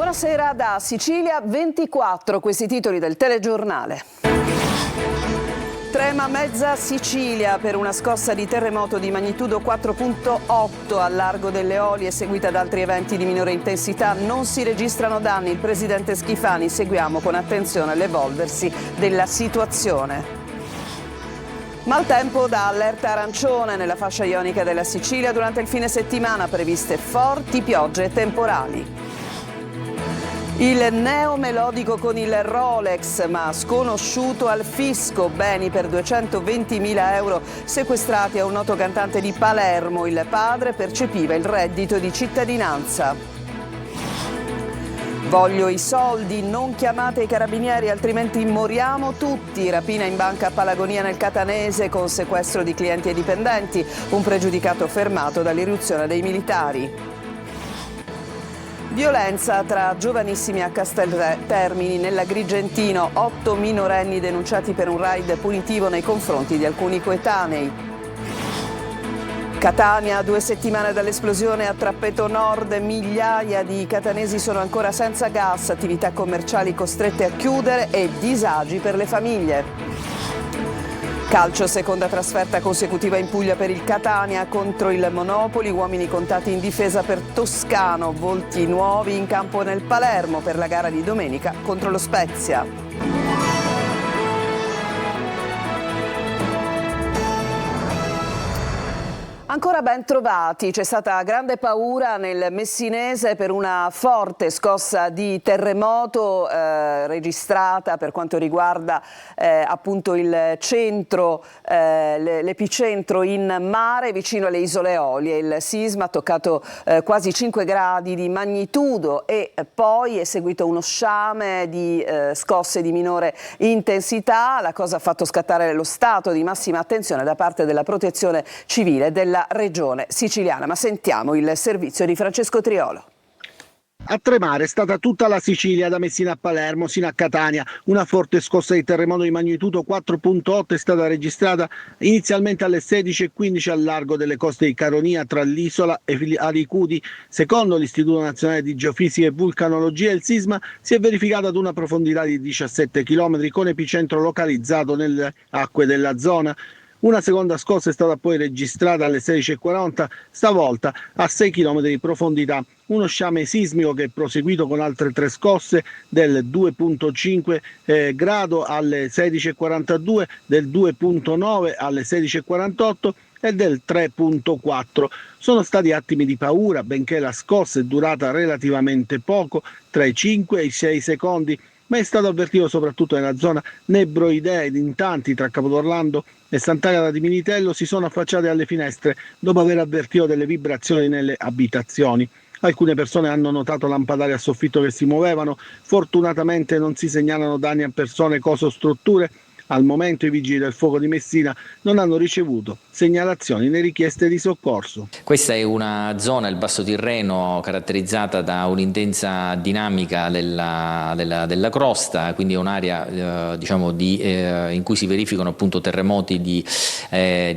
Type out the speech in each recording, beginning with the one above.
Buonasera da Sicilia 24, questi titoli del telegiornale. Trema mezza Sicilia per una scossa di terremoto di magnitudo 4.8 al largo delle Eolie, seguita da altri eventi di minore intensità. Non si registrano danni. Il presidente Schifani: seguiamo con attenzione l'evolversi della situazione. Maltempo da allerta arancione nella fascia ionica della Sicilia. Durante il fine settimana previste forti piogge e temporali. Il neomelodico con il Rolex, ma sconosciuto al fisco. Beni per 220.000 euro sequestrati a un noto cantante di Palermo. Il padre percepiva il reddito di cittadinanza. Voglio i soldi, non chiamate i carabinieri altrimenti moriamo tutti. Rapina in banca a Palagonia nel Catanese con sequestro di clienti e dipendenti. Un pregiudicato fermato dall'irruzione dei militari. Violenza tra giovanissimi a Casteltermini nell'Agrigentino. 8 minorenni denunciati per un raid punitivo nei confronti di alcuni coetanei. Catania, 2 settimane dall'esplosione a Trappeto Nord. Migliaia di catanesi sono ancora senza gas, attività commerciali costrette a chiudere e disagi per le famiglie. Calcio, seconda trasferta consecutiva in Puglia per il Catania contro il Monopoli. Uomini contati in difesa per Toscano. Volti nuovi in campo nel Palermo per la gara di domenica contro lo Spezia. Ancora ben trovati, c'è stata grande paura nel Messinese per una forte scossa di terremoto registrata per quanto riguarda appunto il centro, l'epicentro in mare vicino alle isole Eolie. Il sisma ha toccato quasi 5 gradi di magnitudo e poi è seguito uno sciame di scosse di minore intensità. La cosa ha fatto scattare lo stato di massima attenzione da parte della Protezione Civile della Regione siciliana, ma sentiamo il servizio di Francesco Triolo. A tremare è stata tutta la Sicilia, da Messina a Palermo sino a Catania. Una forte scossa di terremoto di magnitudo 4.8 è stata registrata inizialmente alle 16:15 al largo delle coste di Caronia tra l'isola e Aricudi. Secondo l'Istituto Nazionale di Geofisica e Vulcanologia, il sisma si è verificato ad una profondità di 17 km con epicentro localizzato nelle acque della zona. Una seconda scossa è stata poi registrata alle 16:40, stavolta a 6 km di profondità. Uno sciame sismico che è proseguito con altre 3 scosse del 2.5 grado alle 16:42, del 2.9 alle 16:48 e del 3.4. Sono stati attimi di paura, benché la scossa è durata relativamente poco, tra i 5 e i 6 secondi, ma è stato avvertito soprattutto nella zona nebroidea ed in tanti tra Capodorlando e Sant'Agata di Militello si sono affacciati alle finestre dopo aver avvertito delle vibrazioni nelle abitazioni. Alcune persone hanno notato lampadari a soffitto che si muovevano. Fortunatamente non si segnalano danni a persone, cose o strutture. Al momento i vigili del fuoco di Messina non hanno ricevuto segnalazioni né richieste di soccorso. Questa è una zona, il Basso Tirreno, caratterizzata da un'intensa dinamica della crosta, quindi è un'area in cui si verificano appunto terremoti di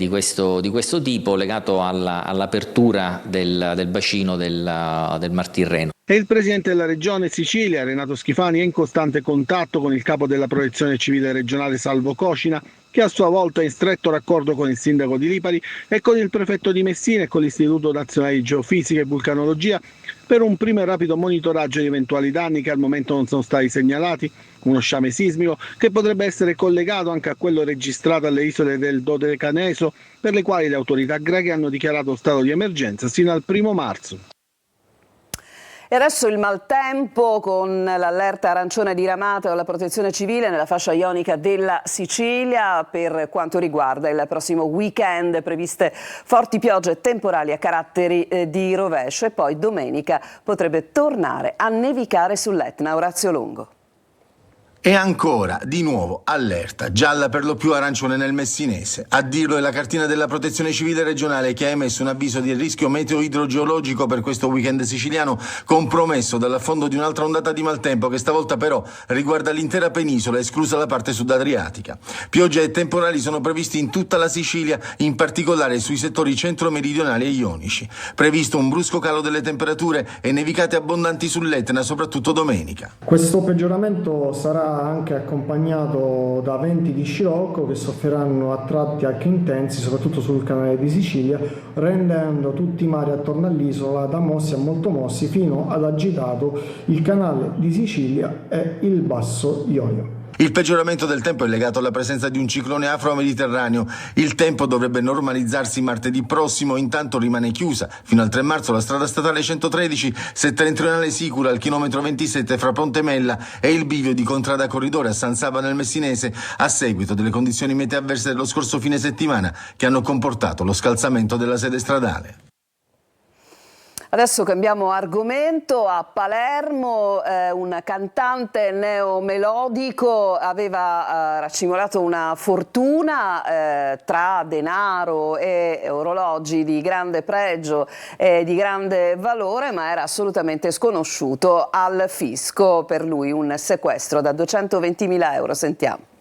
questo tipo, legato all'apertura del bacino del Mar Tirreno. E il presidente della regione Sicilia, Renato Schifani, è in costante contatto con il capo della protezione civile regionale Salvo Cocina, che a sua volta è in stretto raccordo con il sindaco di Lipari e con il prefetto di Messina e con l'Istituto Nazionale di Geofisica e Vulcanologia per un primo e rapido monitoraggio di eventuali danni che al momento non sono stati segnalati. Uno sciame sismico che potrebbe essere collegato anche a quello registrato alle isole del Dodecaneso, per le quali le autorità greche hanno dichiarato stato di emergenza sino al 1° marzo. E adesso il maltempo con l'allerta arancione diramata dalla Protezione Civile nella fascia ionica della Sicilia per quanto riguarda il prossimo weekend. Previste forti piogge temporali a caratteri di rovescio e poi domenica potrebbe tornare a nevicare sull'Etna. Orazio Longo. E ancora, di nuovo, allerta, gialla per lo più arancione nel Messinese. A dirlo è la cartina della Protezione Civile regionale che ha emesso un avviso di rischio meteo-idrogeologico per questo weekend siciliano, compromesso dall'affondo di un'altra ondata di maltempo che stavolta però riguarda l'intera penisola, esclusa la parte sud-adriatica. Piogge e temporali sono previsti in tutta la Sicilia, in particolare sui settori centro-meridionali e ionici. Previsto un brusco calo delle temperature e nevicate abbondanti sull'Etna, soprattutto domenica. Questo peggioramento sarà anche accompagnato da venti di scirocco che soffriranno a tratti anche intensi, soprattutto sul canale di Sicilia, rendendo tutti i mari attorno all'isola da mossi a molto mossi, fino ad agitato il canale di Sicilia e il basso Ionio. Il peggioramento del tempo è legato alla presenza di un ciclone afro-mediterraneo. Il tempo dovrebbe normalizzarsi martedì prossimo, intanto rimane chiusa fino al 3 marzo la strada statale 113 settentrionale Sicura al chilometro 27 fra Pontemella e il bivio di Contrada Corridore a San Saba nel Messinese, a seguito delle condizioni meteo avverse dello scorso fine settimana che hanno comportato lo scalzamento della sede stradale. Adesso cambiamo argomento. A Palermo un cantante neomelodico aveva raccimolato una fortuna tra denaro e orologi di grande pregio e di grande valore, ma era assolutamente sconosciuto al fisco. Per lui un sequestro da 220.000 euro. Sentiamo.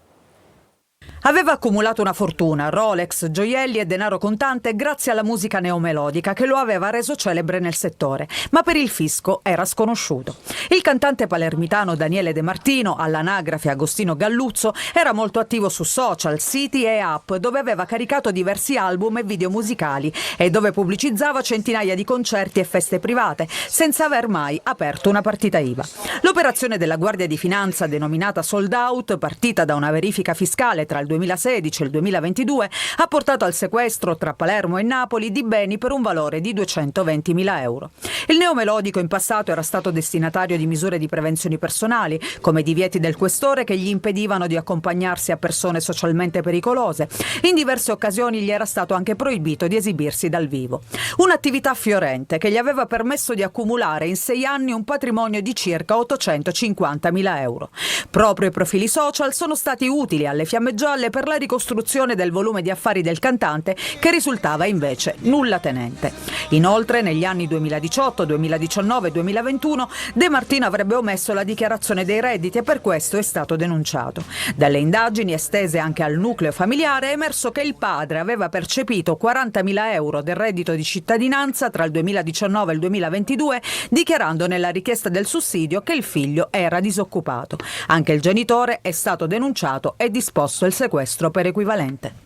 Aveva accumulato una fortuna, Rolex, gioielli e denaro contante grazie alla musica neomelodica che lo aveva reso celebre nel settore, ma per il fisco era sconosciuto. Il cantante palermitano Daniele De Martino, all'anagrafe Agostino Galluzzo, era molto attivo su social, siti e app dove aveva caricato diversi album e video musicali e dove pubblicizzava centinaia di concerti e feste private, senza aver mai aperto una partita IVA. L'operazione della Guardia di Finanza, denominata Sold Out, partita da una verifica fiscale tra il 2016 e il 2022, ha portato al sequestro tra Palermo e Napoli di beni per un valore di 220.000 euro. Il neomelodico in passato era stato destinatario di misure di prevenzione personali, come divieti del questore che gli impedivano di accompagnarsi a persone socialmente pericolose. In diverse occasioni gli era stato anche proibito di esibirsi dal vivo. Un'attività fiorente che gli aveva permesso di accumulare in 6 anni un patrimonio di circa 850.000 euro. Proprio i profili social sono stati utili alle Fiamme Gialle per la ricostruzione del volume di affari del cantante, che risultava invece nulla tenente. Inoltre, negli anni 2018, 2019 e 2021, De Martino avrebbe omesso la dichiarazione dei redditi e per questo è stato denunciato. Dalle indagini estese anche al nucleo familiare è emerso che il padre aveva percepito 40.000 euro del reddito di cittadinanza tra il 2019 e il 2022, dichiarando nella richiesta del sussidio che il figlio era disoccupato. Anche il genitore è stato denunciato e disposto il sequestro per equivalente.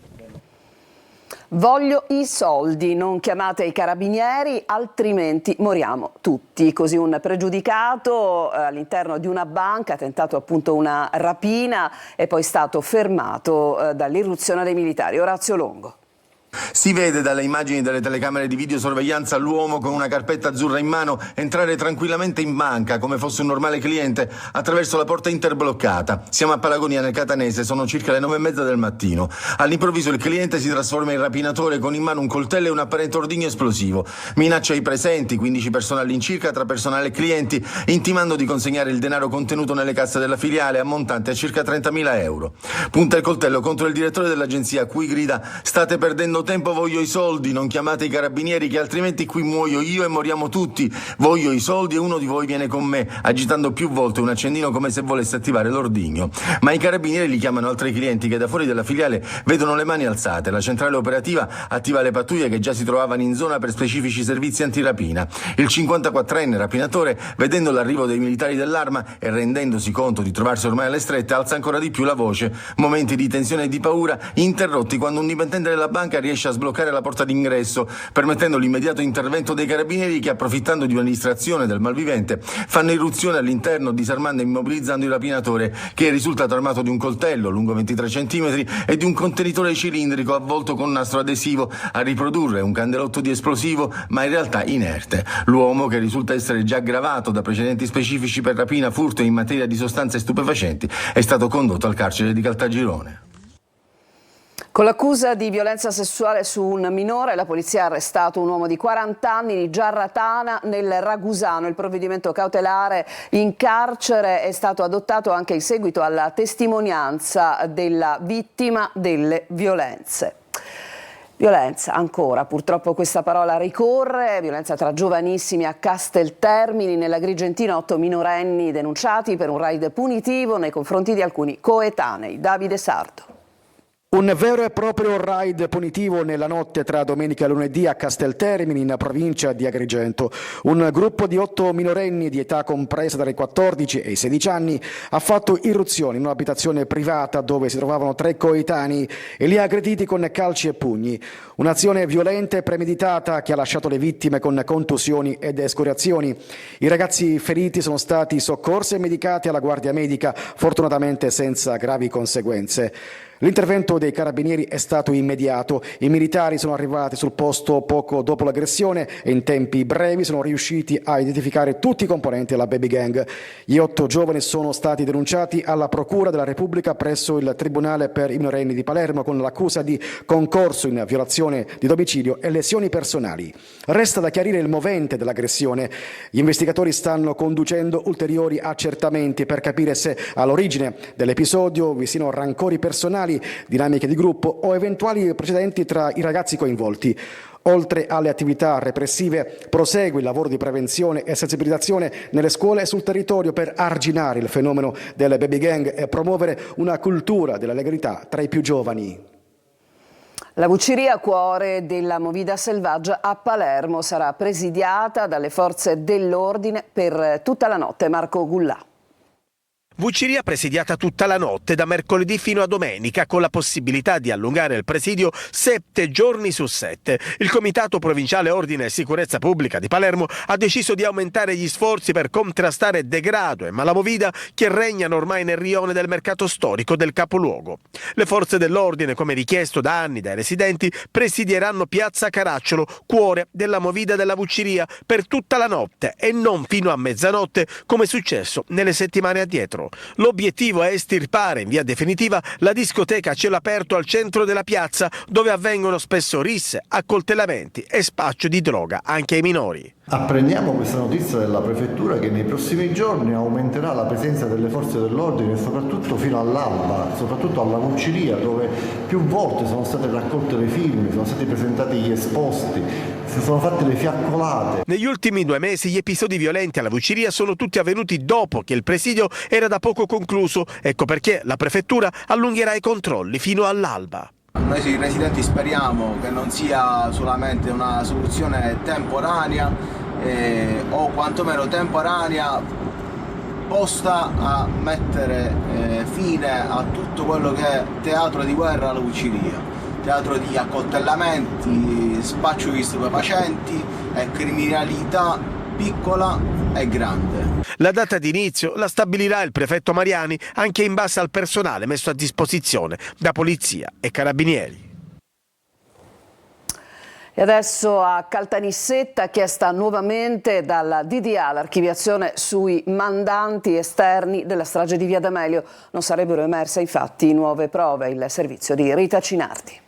Voglio i soldi, non chiamate i carabinieri, altrimenti moriamo tutti. Così un pregiudicato all'interno di una banca ha tentato appunto una rapina e poi è stato fermato dall'irruzione dei militari. Orazio Longo. Si vede dalle immagini delle telecamere di videosorveglianza l'uomo con una carpetta azzurra in mano entrare tranquillamente in banca come fosse un normale cliente attraverso la porta interbloccata. Siamo a Palagonia nel Catanese, sono circa le 9:30 del mattino. All'improvviso il cliente si trasforma in rapinatore con in mano un coltello e un apparente ordigno esplosivo. Minaccia i presenti, 15 persone all'incirca tra personale e clienti, intimando di consegnare il denaro contenuto nelle casse della filiale ammontante a circa 30.000 euro. Punta il coltello contro il direttore dell'agenzia, a cui grida: state perdendo tempo, voglio i soldi, non chiamate i carabinieri che altrimenti qui muoio io e moriamo tutti. Voglio i soldi e uno di voi viene con me, agitando più volte un accendino come se volesse attivare l'ordigno. Ma i carabinieri li chiamano altri clienti che da fuori della filiale vedono le mani alzate. La centrale operativa attiva le pattuglie che già si trovavano in zona per specifici servizi antirapina. Il 54enne rapinatore, vedendo l'arrivo dei militari dell'Arma e rendendosi conto di trovarsi ormai alle strette, alza ancora di più la voce. Momenti di tensione e di paura interrotti quando un dipendente della banca riesce a sbloccare la porta d'ingresso, permettendo l'immediato intervento dei carabinieri che, approfittando di una distrazione del malvivente, fanno irruzione all'interno, disarmando e immobilizzando il rapinatore, che è risultato armato di un coltello lungo 23 cm e di un contenitore cilindrico avvolto con nastro adesivo a riprodurre un candelotto di esplosivo, ma in realtà inerte. L'uomo, che risulta essere già gravato da precedenti specifici per rapina, furto e in materia di sostanze stupefacenti, è stato condotto al carcere di Caltagirone. Con l'accusa di violenza sessuale su un minore, la polizia ha arrestato un uomo di 40 anni di Giarratana nel Ragusano. Il provvedimento cautelare in carcere è stato adottato anche in seguito alla testimonianza della vittima delle violenze. Violenza ancora, purtroppo questa parola ricorre, violenza tra giovanissimi a Casteltermini. Nell'Agrigentina 8 minorenni denunciati per un raid punitivo nei confronti di alcuni coetanei. Davide Sardo. Un vero e proprio raid punitivo nella notte tra domenica e lunedì a Casteltermini, in provincia di Agrigento. Un gruppo di 8 minorenni di età compresa tra i 14 e i 16 anni ha fatto irruzione in un'abitazione privata dove si trovavano 3 coetanei e li ha aggrediti con calci e pugni. Un'azione violenta e premeditata che ha lasciato le vittime con contusioni ed escoriazioni. I ragazzi feriti sono stati soccorsi e medicati alla guardia medica, fortunatamente senza gravi conseguenze. L'intervento dei carabinieri è stato immediato, i militari sono arrivati sul posto poco dopo l'aggressione e in tempi brevi sono riusciti a identificare tutti i componenti della baby gang. Gli 8 giovani sono stati denunciati alla Procura della Repubblica presso il Tribunale per i minorenni di Palermo con l'accusa di concorso in violazione di domicilio e lesioni personali. Resta da chiarire il movente dell'aggressione. Gli investigatori stanno conducendo ulteriori accertamenti per capire se all'origine dell'episodio vi siano rancori personali, dinamiche di gruppo o eventuali precedenti tra i ragazzi coinvolti. Oltre alle attività repressive, prosegue il lavoro di prevenzione e sensibilizzazione nelle scuole e sul territorio per arginare il fenomeno delle baby gang e promuovere una cultura della legalità tra i più giovani. La Vucciria, cuore della movida selvaggia a Palermo, sarà presidiata dalle forze dell'ordine per tutta la notte. Marco Gullà. Vucciria presidiata tutta la notte da mercoledì fino a domenica con la possibilità di allungare il presidio 7 giorni su 7. Il Comitato Provinciale Ordine e Sicurezza Pubblica di Palermo ha deciso di aumentare gli sforzi per contrastare degrado e malamovida che regnano ormai nel rione del mercato storico del capoluogo. Le forze dell'ordine, come richiesto da anni dai residenti, presidieranno Piazza Caracciolo, cuore della movida della Vucciria, per tutta la notte e non fino a mezzanotte come è successo nelle settimane addietro. L'obiettivo è estirpare in via definitiva la discoteca a cielo aperto al centro della piazza, dove avvengono spesso risse, accoltellamenti e spaccio di droga anche ai minori. Apprendiamo questa notizia dalla prefettura che nei prossimi giorni aumenterà la presenza delle forze dell'ordine soprattutto fino all'alba, soprattutto alla Vucciria, dove più volte sono state raccolte le firme, sono stati presentati gli esposti, si sono fatte le fiaccolate. Negli ultimi 2 mesi gli episodi violenti alla Vucciria sono tutti avvenuti dopo che il presidio era da poco concluso, ecco perché la prefettura allungherà i controlli fino all'alba. Noi residenti speriamo che non sia solamente una soluzione temporanea o quantomeno temporanea posta a mettere fine a tutto quello che è teatro di guerra alla Vucciria, teatro di accoltellamenti, spaccio di stupefacenti e criminalità piccola e grande. La data di inizio la stabilirà il prefetto Mariani anche in base al personale messo a disposizione da polizia e carabinieri. E adesso a Caltanissetta, chiesta nuovamente dalla DDA l'archiviazione sui mandanti esterni della strage di Via D'Amelio. Non sarebbero emerse infatti nuove prove. Il servizio di Rita Cinardi.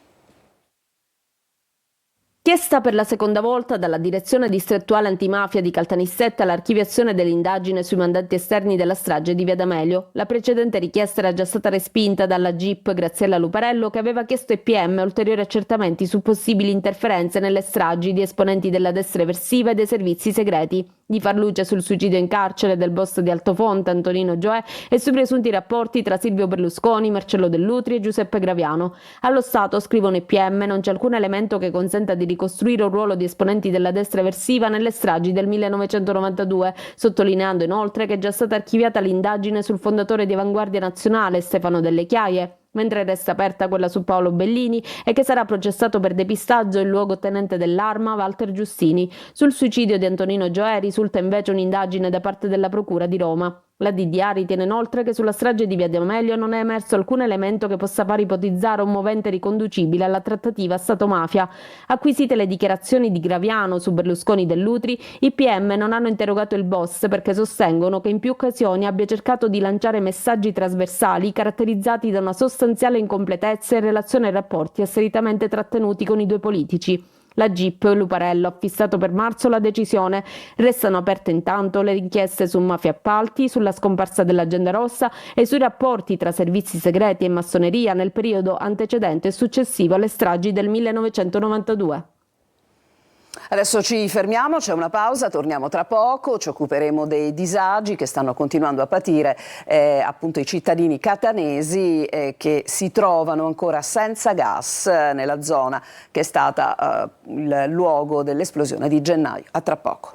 Chiesta per la seconda volta dalla Direzione Distrettuale Antimafia di Caltanissetta l'archiviazione dell'indagine sui mandanti esterni della strage di Via D'Amelio. La precedente richiesta era già stata respinta dalla GIP Graziella Luparello, che aveva chiesto ai PM ulteriori accertamenti su possibili interferenze nelle stragi di esponenti della destra eversiva e dei servizi segreti, di far luce sul suicidio in carcere del boss di Altofonte, Antonino Gioè, e sui presunti rapporti tra Silvio Berlusconi, Marcello Dell'Utri e Giuseppe Graviano. Allo Stato, scrivono i PM, non c'è alcun elemento che consenta di ricostruire un ruolo di esponenti della destra eversiva nelle stragi del 1992, sottolineando inoltre che è già stata archiviata l'indagine sul fondatore di Avanguardia Nazionale, Stefano Delle Chiaie, mentre resta aperta quella su Paolo Bellini e che sarà processato per depistaggio il luogotenente dell'Arma Walter Giustini. Sul suicidio di Antonino Gioè risulta invece un'indagine da parte della Procura di Roma. La DDA ritiene inoltre che sulla strage di Via D'Amelio non è emerso alcun elemento che possa far ipotizzare un movente riconducibile alla trattativa Stato-mafia. Acquisite le dichiarazioni di Graviano su Berlusconi Dell'Utri, i PM non hanno interrogato il boss perché sostengono che in più occasioni abbia cercato di lanciare messaggi trasversali caratterizzati da una sostanziale incompletezza in relazione ai rapporti asseritamente trattenuti con i due politici. La GIP Luparello ha fissato per marzo la decisione. Restano aperte intanto le inchieste su mafia appalti, sulla scomparsa dell'agenda rossa e sui rapporti tra servizi segreti e massoneria nel periodo antecedente e successivo alle stragi del 1992. Adesso ci fermiamo, c'è una pausa, torniamo tra poco, ci occuperemo dei disagi che stanno continuando a patire appunto i cittadini catanesi che si trovano ancora senza gas nella zona che è stata il luogo dell'esplosione di gennaio. A tra poco.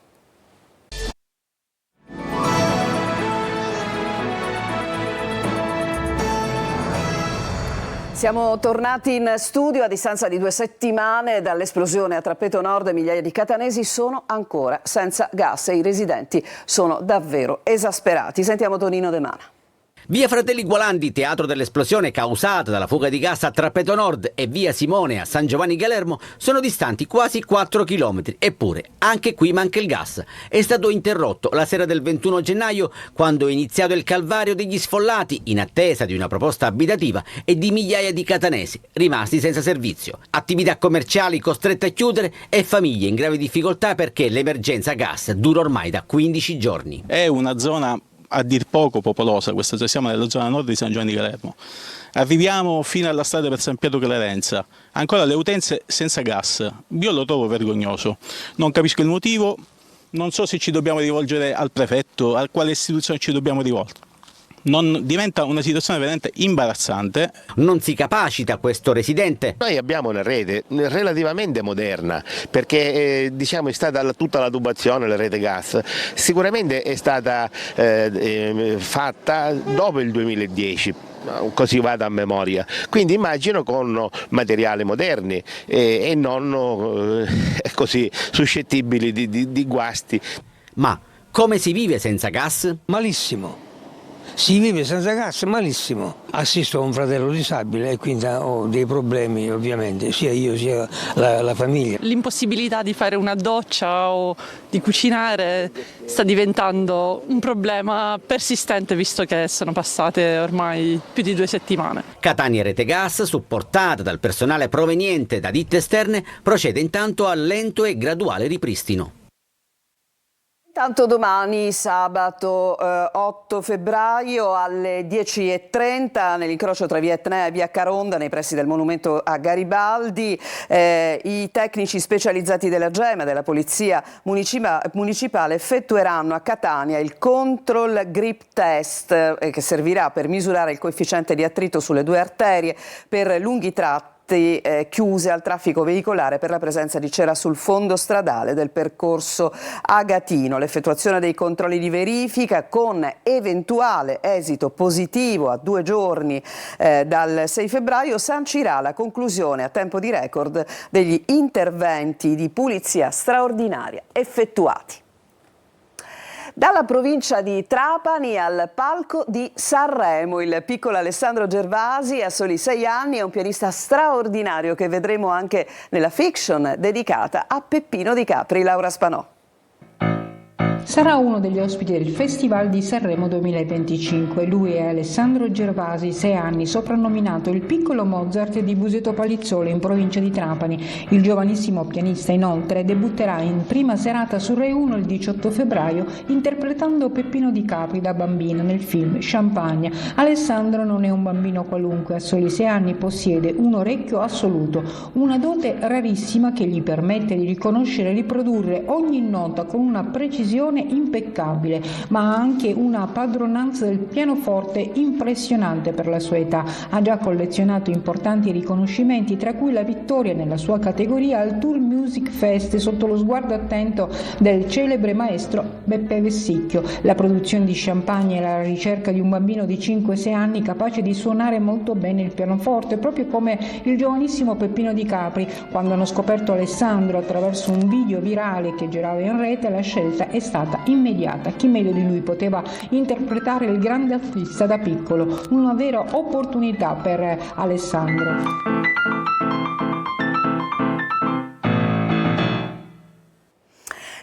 Siamo tornati in studio a distanza di 2 settimane dall'esplosione a Trappeto Nord. Migliaia di catanesi sono ancora senza gas e i residenti sono davvero esasperati. Sentiamo Tonino De Mana. Via Fratelli Gualandi, teatro dell'esplosione causata dalla fuga di gas a Trappeto Nord, e via Simone a San Giovanni Galermo sono distanti quasi 4 chilometri. Eppure, anche qui manca il gas. È stato interrotto la sera del 21 gennaio, quando è iniziato il calvario degli sfollati in attesa di una proposta abitativa e di migliaia di catanesi rimasti senza servizio. Attività commerciali costrette a chiudere e famiglie in grave difficoltà perché l'emergenza gas dura ormai da 15 giorni. È una zona a dir poco popolosa, siamo nella zona nord di San Giovanni di Galermo. Arriviamo fino alla strada per San Pietro Clerenza, ancora le utenze senza gas. Io lo trovo vergognoso, non capisco il motivo, non so se ci dobbiamo rivolgere al prefetto, a quale istituzione ci dobbiamo rivolgere. Diventa una situazione veramente imbarazzante. Non si capacita questo residente. Noi abbiamo una rete relativamente moderna perché è stata tutta la tubazione, la rete gas, sicuramente è stata fatta dopo il 2010. Così vado a memoria, quindi immagino con materiali moderni e non così suscettibili di guasti. Ma come si vive senza gas? Malissimo. Si vive senza gas malissimo. Assisto a un fratello disabile e quindi ho dei problemi, ovviamente, sia io sia la famiglia. L'impossibilità di fare una doccia o di cucinare sta diventando un problema persistente, visto che sono passate ormai più di 2 settimane. Catania Rete Gas, supportata dal personale proveniente da ditte esterne, procede intanto al lento e graduale ripristino. Tanto domani, sabato 8 febbraio alle 10:30 nell'incrocio tra via Etnea e via Caronda nei pressi del monumento a Garibaldi i tecnici specializzati della GEMA, della Polizia Municipale, effettueranno a Catania il Control Grip Test che servirà per misurare il coefficiente di attrito sulle 2 arterie per lunghi tratti chiuse al traffico veicolare per la presenza di cera sul fondo stradale del percorso agatino. L'effettuazione dei controlli di verifica con eventuale esito positivo a 2 giorni dal 6 febbraio sancirà la conclusione a tempo di record degli interventi di pulizia straordinaria effettuati. Dalla provincia di Trapani al palco di Sanremo, il piccolo Alessandro Gervasi a soli 6 anni è un pianista straordinario che vedremo anche nella fiction dedicata a Peppino Di Capri. Laura Spanò. Sarà uno degli ospiti del Festival di Sanremo 2025. Lui è Alessandro Gervasi, 6 anni, soprannominato il piccolo Mozart di Buseto Palizzolo in provincia di Trapani. Il giovanissimo pianista inoltre debutterà in prima serata su Rai 1 il 18 febbraio interpretando Peppino Di Capri da bambino nel film Champagne. Alessandro non è un bambino qualunque, a soli 6 anni possiede un orecchio assoluto, una dote rarissima che gli permette di riconoscere e riprodurre ogni nota con una precisione impeccabile, ma ha anche una padronanza del pianoforte impressionante per la sua età. Ha già collezionato importanti riconoscimenti, tra cui la vittoria nella sua categoria al Tour Music Fest sotto lo sguardo attento del celebre maestro Beppe Vessicchio. La produzione di Champagne è la ricerca di un bambino di 5-6 anni capace di suonare molto bene il pianoforte, proprio come il giovanissimo Peppino Di Capri. Quando hanno scoperto Alessandro attraverso un video virale che girava in rete, la scelta è stata stata immediata. Chi meglio di lui poteva interpretare il grande artista da piccolo? Una vera opportunità per Alessandro.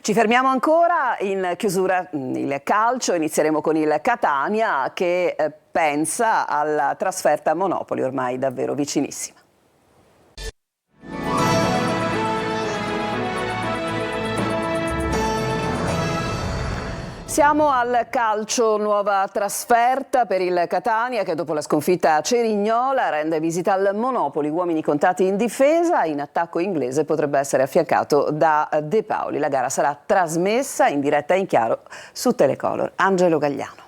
Ci fermiamo ancora, in chiusura il calcio, inizieremo con il Catania che pensa alla trasferta a Monopoli ormai davvero vicinissima. Siamo al calcio, nuova trasferta per il Catania che dopo la sconfitta a Cerignola rende visita al Monopoli, uomini contati in difesa, in attacco inglese potrebbe essere affiancato da De Paoli. La gara sarà trasmessa in diretta e in chiaro su Telecolor. Angelo Gagliano.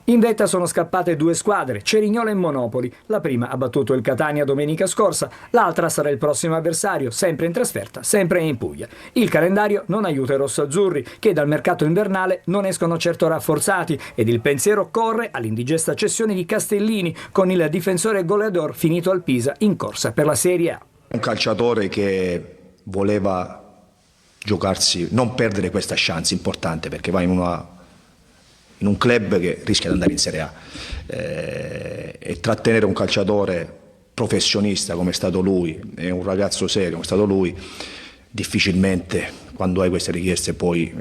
In vetta sono scappate due squadre, Cerignola e Monopoli. La prima ha battuto il Catania domenica scorsa, l'altra sarà il prossimo avversario, sempre in trasferta, sempre in Puglia. Il calendario non aiuta i rossoazzurri, che dal mercato invernale non escono certo rafforzati, ed il pensiero corre all'indigesta cessione di Castellini, con il difensore goleador finito al Pisa in corsa per la Serie A. Un calciatore che voleva giocarsi, non perdere questa chance importante, perché va in un club che rischia di andare in Serie A e trattenere un calciatore professionista come è stato lui e un ragazzo serio come è stato lui, difficilmente quando hai queste richieste puoi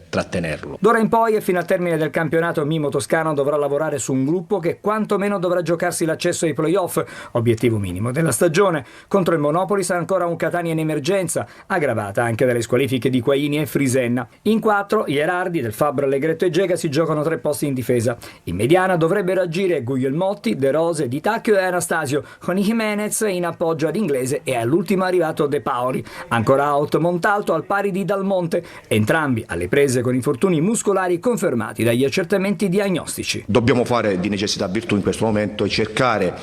trattenerlo. D'ora in poi e fino al termine del campionato Mimo Toscano dovrà lavorare su un gruppo che quantomeno dovrà giocarsi l'accesso ai play-off, obiettivo minimo della stagione. Contro il Monopoli sarà ancora un Catania in emergenza, aggravata anche dalle squalifiche di Quaini e Frisenna. In 4 Ierardi, Del Fabbro, Allegretto e Gega si giocano 3 posti in difesa. In mediana dovrebbero agire Guglielmotti, De Rose, Di Tacchio e Anastasio, con Jimenez in appoggio ad Inglese e all'ultimo arrivato De Paoli. Ancora out Montalto al pari di Dalmonte, entrambi alle prese con infortuni muscolari confermati dagli accertamenti diagnostici. Dobbiamo fare di necessità virtù in questo momento e cercare,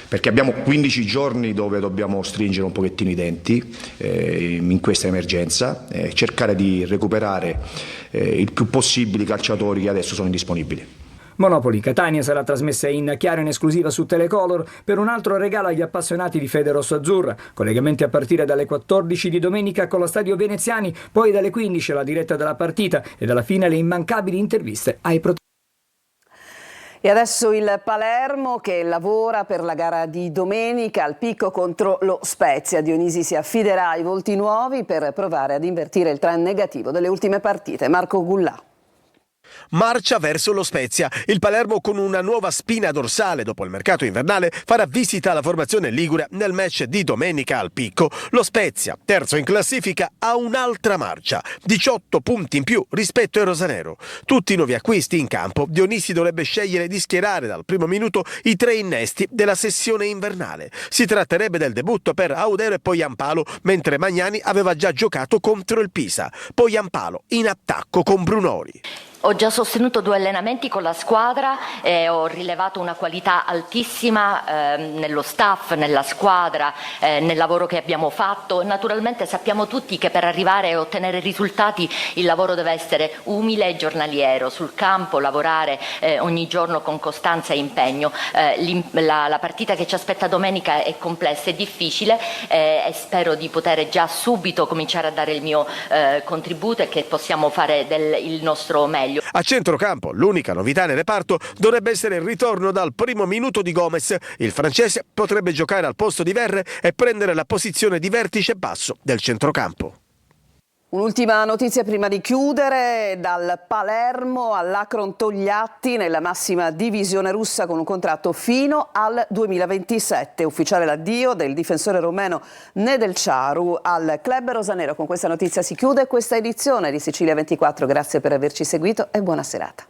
perché abbiamo 15 giorni dove dobbiamo stringere un pochettino i denti in questa emergenza, cercare di recuperare il più possibile i calciatori che adesso sono indisponibili. Monopoli Catania sarà trasmessa in chiaro in esclusiva su Telecolor per un altro regalo agli appassionati di fede rosso-azzurra. Collegamenti a partire dalle 14 di domenica con lo Stadio Veneziani, poi dalle 15 la diretta della partita e alla fine le immancabili interviste ai protagonisti. E adesso il Palermo che lavora per la gara di domenica al picco contro lo Spezia. Dionisi si affiderà ai volti nuovi per provare ad invertire il trend negativo delle ultime partite. Marco Gullà. Marcia verso lo Spezia. Il Palermo, con una nuova spina dorsale dopo il mercato invernale, farà visita alla formazione ligure nel match di domenica al picco. Lo Spezia, terzo in classifica, ha un'altra marcia, 18 punti in più rispetto ai rosanero. Tutti nuovi acquisti in campo. Dionisi dovrebbe scegliere di schierare dal primo minuto i 3 innesti della sessione invernale. Si tratterebbe del debutto per Audero e Poyampalo, mentre Magnani aveva già giocato contro il Pisa. Poyampalo in attacco con Brunori. Ho già sostenuto 2 allenamenti con la squadra e ho rilevato una qualità altissima nello staff, nella squadra, nel lavoro che abbiamo fatto. Naturalmente sappiamo tutti che per arrivare e ottenere risultati il lavoro deve essere umile e giornaliero, sul campo lavorare ogni giorno con costanza e impegno. La partita che ci aspetta domenica è complessa e difficile e spero di poter già subito cominciare a dare il mio contributo e che possiamo fare il nostro meglio. A centrocampo, l'unica novità nel reparto dovrebbe essere il ritorno dal primo minuto di Gomez. Il francese potrebbe giocare al posto di Verre e prendere la posizione di vertice basso del centrocampo. Un'ultima notizia prima di chiudere, dal Palermo all'Akron Togliatti nella massima divisione russa con un contratto fino al 2027. Ufficiale l'addio del difensore romeno Nedelcharu al club rosanero. Con questa notizia si chiude questa edizione di Sicilia 24. Grazie per averci seguito e buona serata.